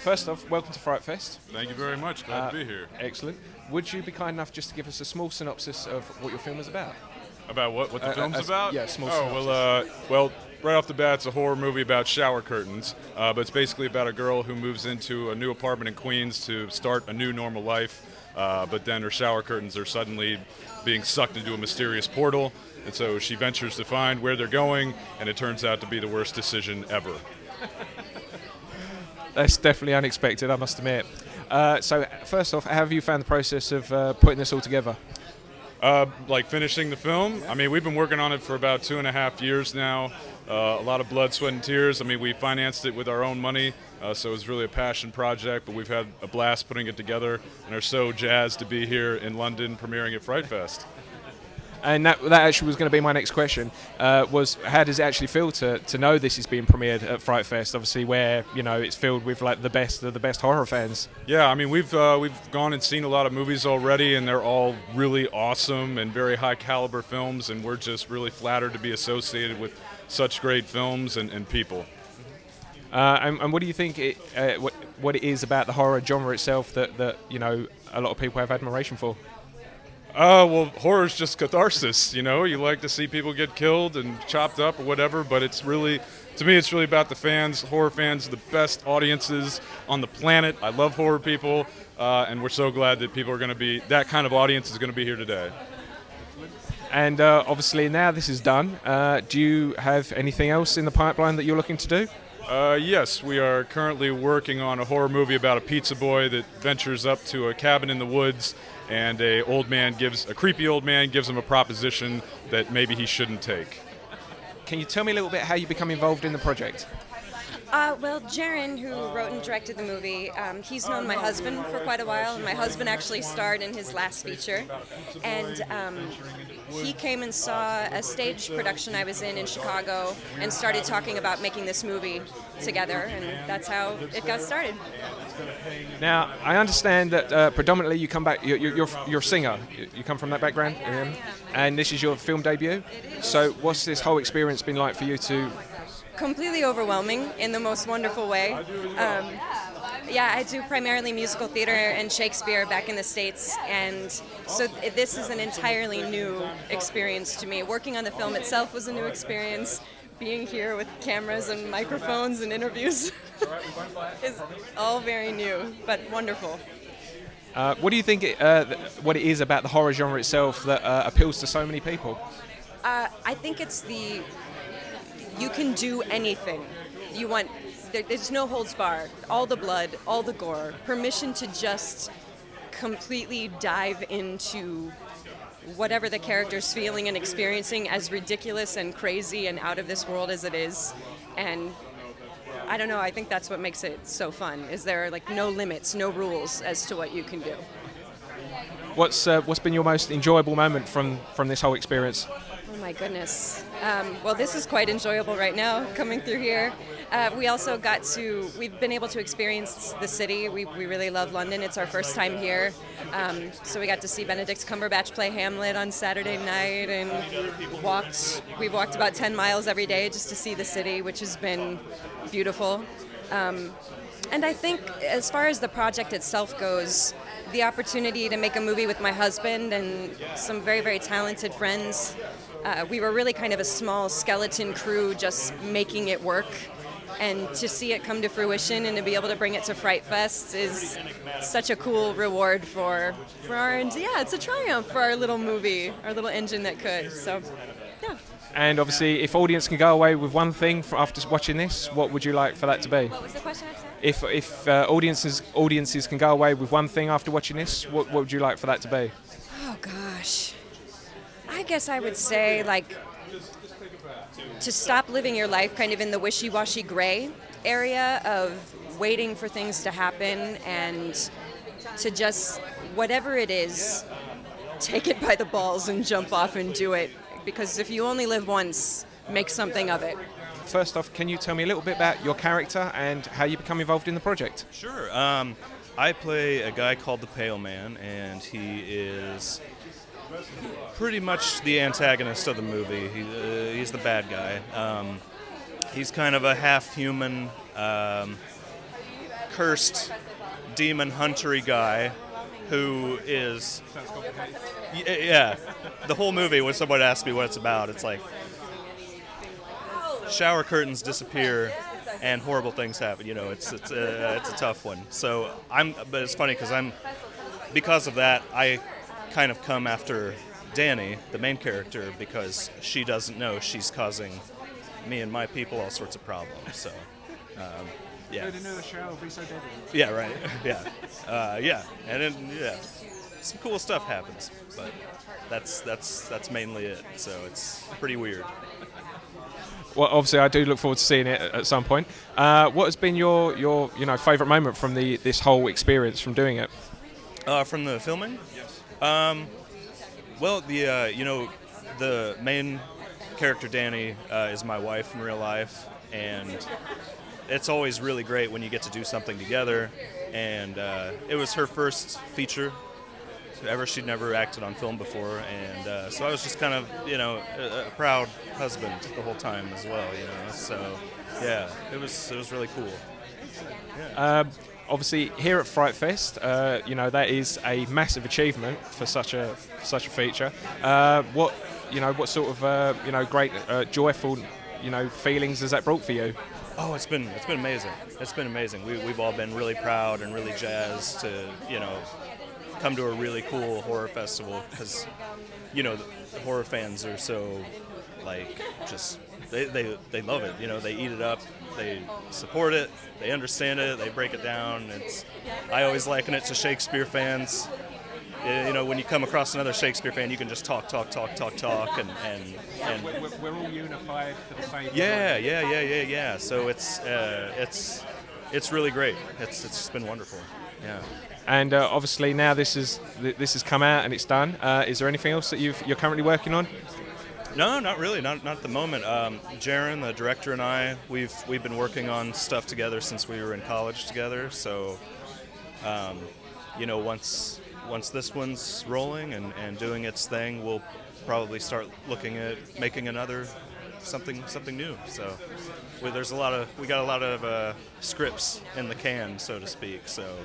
first off, welcome to FrightFest. Thank you very much. Glad to be here. Excellent. Would you be kind enough just to give us a small synopsis of what your film is about? About what the film's about? Yeah, small synopsis. Well, right off the bat, it's a horror movie about shower curtains, but it's basically about a girl who moves into a new apartment in Queens to start a new normal life, but then her shower curtains are suddenly being sucked into a mysterious portal, and so she ventures to find where they're going, and it turns out to be the worst decision ever. That's definitely unexpected, I must admit. So, first off, how have you found the process of putting this all together? Like finishing the film? I mean, we've been working on it for about 2.5 years now. A lot of blood, sweat, and tears. I mean, we financed it with our own money, so it's really a passion project, but we've had a blast putting it together and are so jazzed to be here in London premiering at FrightFest. And that actually was going to be my next question, was how does it actually feel to know this is being premiered at FrightFest, obviously where, you know, it's filled with like the best of the best horror fans? Yeah, I mean, we've gone and seen a lot of movies already, and they're all really awesome and very high caliber films, and we're just really flattered to be associated with such great films and people. And what do you think what it is about the horror genre itself that you know a lot of people have admiration for? Well, horror's just catharsis, you know? You like to see people get killed and chopped up or whatever, but it's really, to me, it's really about the fans. Horror fans are the best audiences on the planet. I love horror people, and we're so glad that people are going to be, that kind of audience is going to be here today. And obviously now this is done, do you have anything else in the pipeline that you're looking to do? Yes, we are currently working on a horror movie about a pizza boy that ventures up to a cabin in the woods, and a creepy old man gives him a proposition that maybe he shouldn't take. Can you tell me a little bit how you become involved in the project? Well, Jaron, who wrote and directed the movie, he's known my husband for quite a while, and my husband actually starred in his last feature. And he came and saw a stage production I was in Chicago and started talking about making this movie together, and that's how it got started. Now, I understand that predominantly you come back, you're a singer, you come from that background, Yeah. And this is your film debut. So what's this whole experience been like for you to... Completely overwhelming in the most wonderful way. Yeah, I do primarily musical theater and Shakespeare back in the States, and so this is an entirely new experience to me. Working on the film itself was a new experience. Being here with cameras and microphones and interviews is all very new, but wonderful. What do you think what it is about the horror genre itself that appeals to so many people? I think it's you can do anything you want. There's no holds barred. All the blood, all the gore. Permission to just completely dive into whatever the character's feeling and experiencing, as ridiculous and crazy and out of this world as it is. And I don't know, I think that's what makes it so fun, is there are like no limits, no rules as to what you can do. What's been your most enjoyable moment from this whole experience? Oh my goodness. Well, this is quite enjoyable right now, coming through here. We also we've been able to experience the city. We really love London. It's our first time here. So we got to see Benedict Cumberbatch play Hamlet on Saturday night, and we've walked about 10 miles every day just to see the city, which has been beautiful. And I think as far as the project itself goes, the opportunity to make a movie with my husband and some very, very talented friends. We were really kind of a small skeleton crew just making it work, and to see it come to fruition and to be able to bring it to FrightFest is such a cool reward for our, yeah, it's a triumph for our little movie, our little engine that could, so yeah. And obviously, if audience can go away with one thing after watching this, what would you like for that to be? What was the question? If audiences can go away with one thing after watching this, what would you like for that to be? Oh gosh, I guess I would say like to stop living your life kind of in the wishy-washy gray area of waiting for things to happen, and to just, whatever it is, take it by the balls and jump off and do it, because if you only live once, make something of it. First off, can you tell me a little bit about your character and how you become involved in the project? Sure. I play a guy called the Pale Man, and he is pretty much the antagonist of the movie. He's the bad guy. He's kind of a half-human, cursed demon huntery guy who is, yeah, the whole movie when someone asks me what it's about, it's like shower curtains disappear and horrible things happen. You know, it's a tough one. So but it's funny because of that, I kind of come after Danni, the main character, because she doesn't know she's causing me and my people all sorts of problems. So, yeah. Yeah, right. Yeah, and then some cool stuff happens, but that's mainly it. So it's pretty weird. Well, obviously, I do look forward to seeing it at some point. What has been your favourite moment from this whole experience from doing it? From the filming? Yes. Well, the main character Danni is my wife in real life, and it's always really great when you get to do something together. And it was her first feature ever. She'd never acted on film before, and so I was just kind of, a proud husband the whole time as well, So, yeah, it was really cool. Yeah. Obviously, here at FrightFest, that is a massive achievement for such a feature. What sort of great joyful feelings has that brought for you? Oh, it's been amazing. It's been amazing. We've all been really proud and really jazzed to come to a really cool horror festival, because the horror fans are so just they love it. They eat it up, they support it, they understand it, they break it down. I always liken it to Shakespeare fans. When you come across another Shakespeare fan, you can just talk, and we're all unified for the same. Yeah. So it's really great. It's just been wonderful. Yeah. And obviously now this has come out and it's done. Is there anything else that you're currently working on? No, not really. Not at the moment. Jaron, the director, and I, we've been working on stuff together since we were in college together. So, once this one's rolling and doing its thing, we'll probably start looking at making another something new. So, we got a lot of scripts in the can, so to speak. So.